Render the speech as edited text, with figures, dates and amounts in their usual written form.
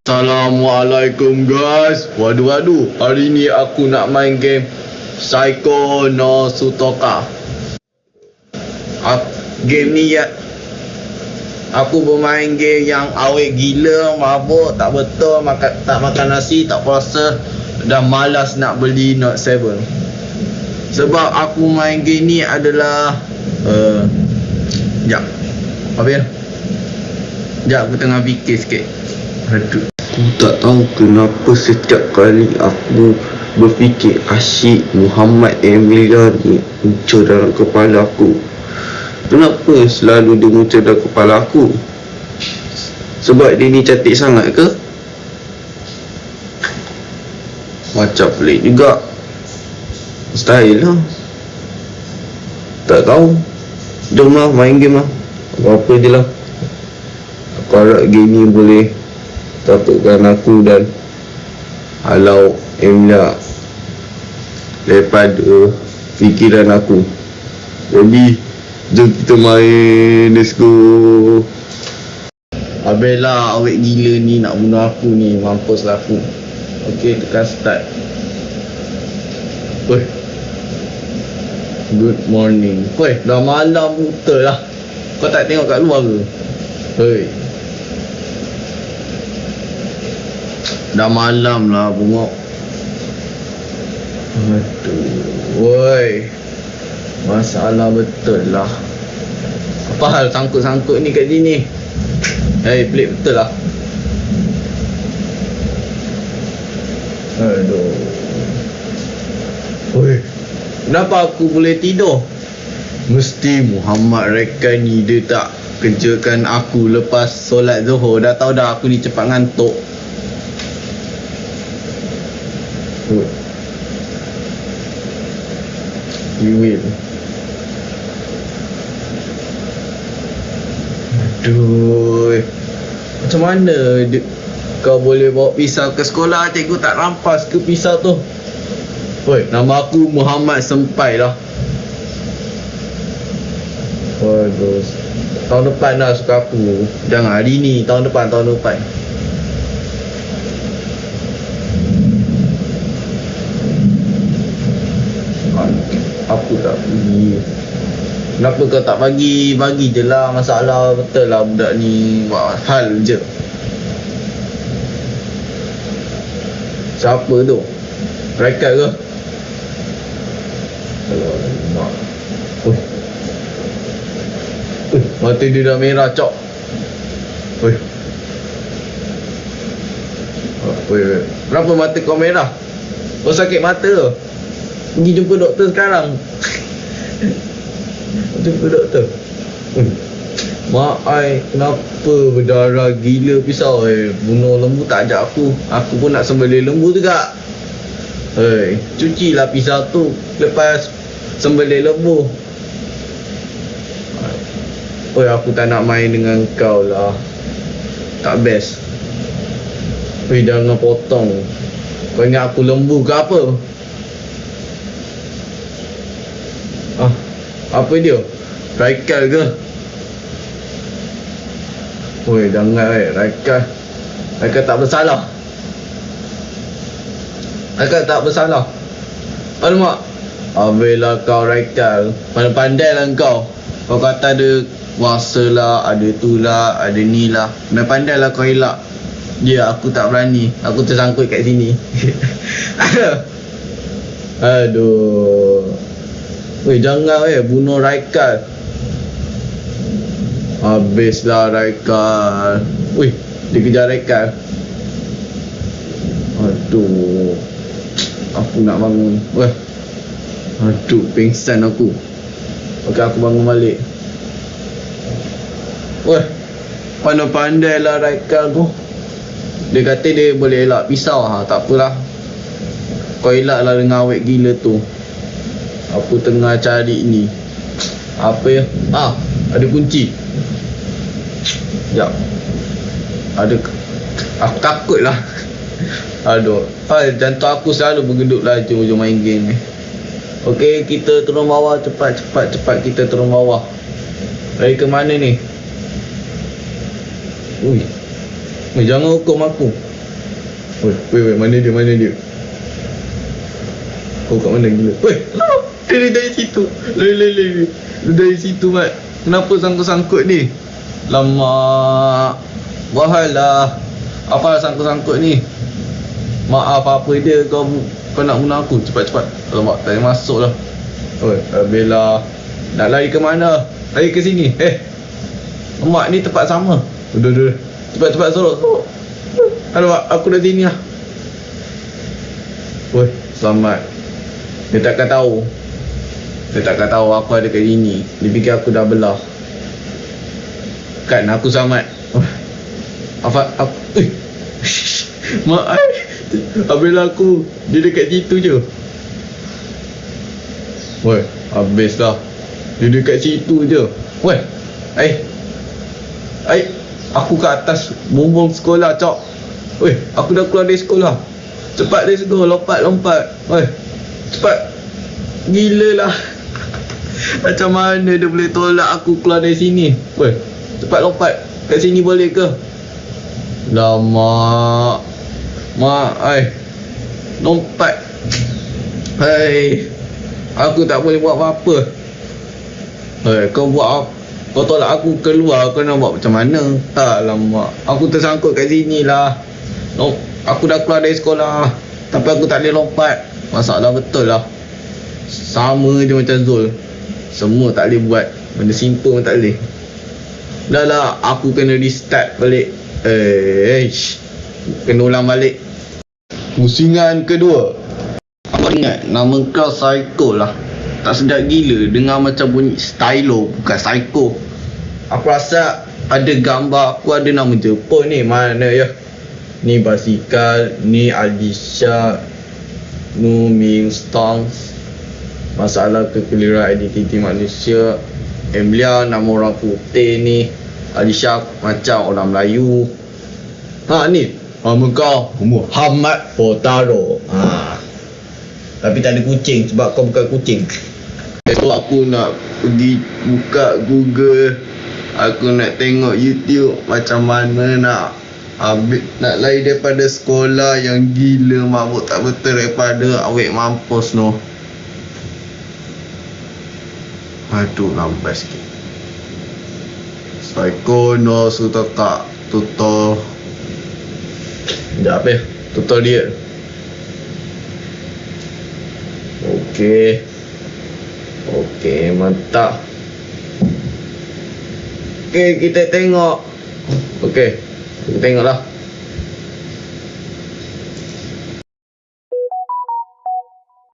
Assalamualaikum guys. Waduh, hari ni aku nak main game Psycho no Sutoka. Game ni ya, aku bermain game yang awet gila, mabuk, tak betul, tak makan nasi, tak puasa, dah malas nak beli Note 7. Sebab aku main game ni adalah Sekejap. Apa ya? Sekejap, aku tengah fikir sikit. Aduh, aku tak tahu kenapa setiap kali aku berfikir Asyik Muhammad Emilia ni muncul dalam kepala aku. Kenapa selalu dia muncul dalam kepala aku? Sebab dia ni cantik sangat ke? Macam pelik juga. Mustahil lah. Tak tahu. Jom lah main game lah. Apa-apa je lah. Aku harap game ni boleh takutkan aku dan halau Emilia daripada fikiran aku. Jadi jom kita main. Let's go. Habislah awet gila ni nak bunuh aku ni. Mampus lah aku. Ok, tekan start. Good morning. Dah malam betul lah. Kau tak tengok kat luar ke? Dah malam lah bungok. Aduh. Masalah betul lah. Apa hal sangkut-sangkut ni kat sini? Pelik betul lah. Aduh. Kenapa aku boleh tidur? Mesti Muhammad Rekan ni dia tak kerjakan aku lepas solat Zuhur. Dah tahu dah aku ni cepat ngantuk. Will. Aduh. Macam mana kau boleh bawa pisau ke sekolah? Cikgu tak rampas ke pisau tu? Nama aku Muhammad Sempai lah. Waduh. Tahun depan lah suka aku. Jangan hari ni, tahun depan. Aku tak pergi. Kenapa kau tak bagi? Bagi je lah. Masalah betul lah budak ni buat hal je. Siapa tu? Rekat ke? Alamak. Mata dia dah merah cok. Kenapa mata kau merah? Kau sakit mata ke? Pergi jumpa doktor sekarang. Jumpa doktor. Mak ai, kenapa berdarah gila pisau? Bunuh lembu tak ajak aku. Aku pun nak sembelih lembu juga. Cucilah pisau tu lepas sembelih lembu. Aku tak nak main dengan kau lah. Tak best. Jangan potong. Kau ingat aku lembu ke apa? Apa dia? Raikal ke? Jangan Raikal tak bersalah. Alamak. Habislah kau Raikal. Pandai-pandai lah kau. Kau kata ada kuasa lah, ada tu lah, ada ni lah. Pandai-pandai lah kau elak. Aku tak berani. Aku tersangkut kat sini. Aduh. Jangan bunuh Raikal. Habislah Raikal. Dia kejar Raikal. Aduh. Aku nak bangun. Aduh, pingsan aku. Okey, aku bangun balik. Pandai-pandai lah Raikal tu. Dia kata dia boleh elak pisau. Tak apalah. Kau elak lah dengan awet gila tu. Aku tengah cari ni. Apa ya? Ada kunci. Sekejap. Aku takut lah. Aduh. Jantung aku selalu bergeduk laju hujung main game ni. Okey, kita turun bawah. Cepat kita turun bawah. Dari ke mana ni? Jangan hukum aku. Weh, mana dia? Kau kat mana gila? Weh, dia dari situ. Dia dari situ, Mat. Kenapa sangkut-sangkut ni? Lama. Bahalah. Apa sangkut-sangkut ni? Maaf apa dia kau nak bunuh aku. Cepat. Alamak, tak boleh masuk lah. Bella. Nak lari ke mana? Lari ke sini. Mak ni tempat sama. Udah. Cepat sorok. Alamak, aku dah sini lah. Selamat. Dia takkan tahu aku ada kat sini. Dia fikir aku dah belah. Kan aku selamat. Apa Mak Habislah aku. Dia dekat situ je. Habis dah. Dia dekat situ je. Aku kat atas bumbung sekolah, Cok. Aku dah keluar dari sekolah. Cepat let's go. Lompat. Cepat. Gila lah. Macam mana dia boleh tolak aku keluar dari sini? Cepat lompat. Kat sini boleh ke? Lama. Mak, lompat. Aku tak boleh buat apa-apa. Kau buat apa? Kau tolak aku keluar. Kau nak buat macam mana? Tak lama. Aku tersangkut kat sini lah. Aku dah keluar dari sekolah, tapi aku tak boleh lompat. Masalah betul lah. Sama je macam Zul. Semua tak boleh buat. Benda simple pun tak boleh. Dah lah, aku kena restart balik. Kena ulang balik. Pusingan kedua. Aku ingat nama kau Psycho lah. Tak sedap gila. Dengar macam bunyi stylo, bukan psycho. Aku rasa ada gambar aku ada nama Jepun ni. Mana ya? Ni basikal, ni Alisha, Ming Stongs. Masalah kekeliruan identiti manusia. Emilia nama orang putih ni. Alisha macam orang Melayu. Ni nama kau Muhammad Potaro. Tapi tak ada kucing sebab kau bukan kucing. So aku nak pergi buka Google. Aku nak tengok YouTube macam mana nak lari daripada sekolah yang gila mabuk tak betul daripada awet mampus no. Aduh, lambat sikit. Psycho no sutaka tutor. Sekejap tutor dia. Okey, mantap. Okey, kita tengok. Okey, kita tengoklah.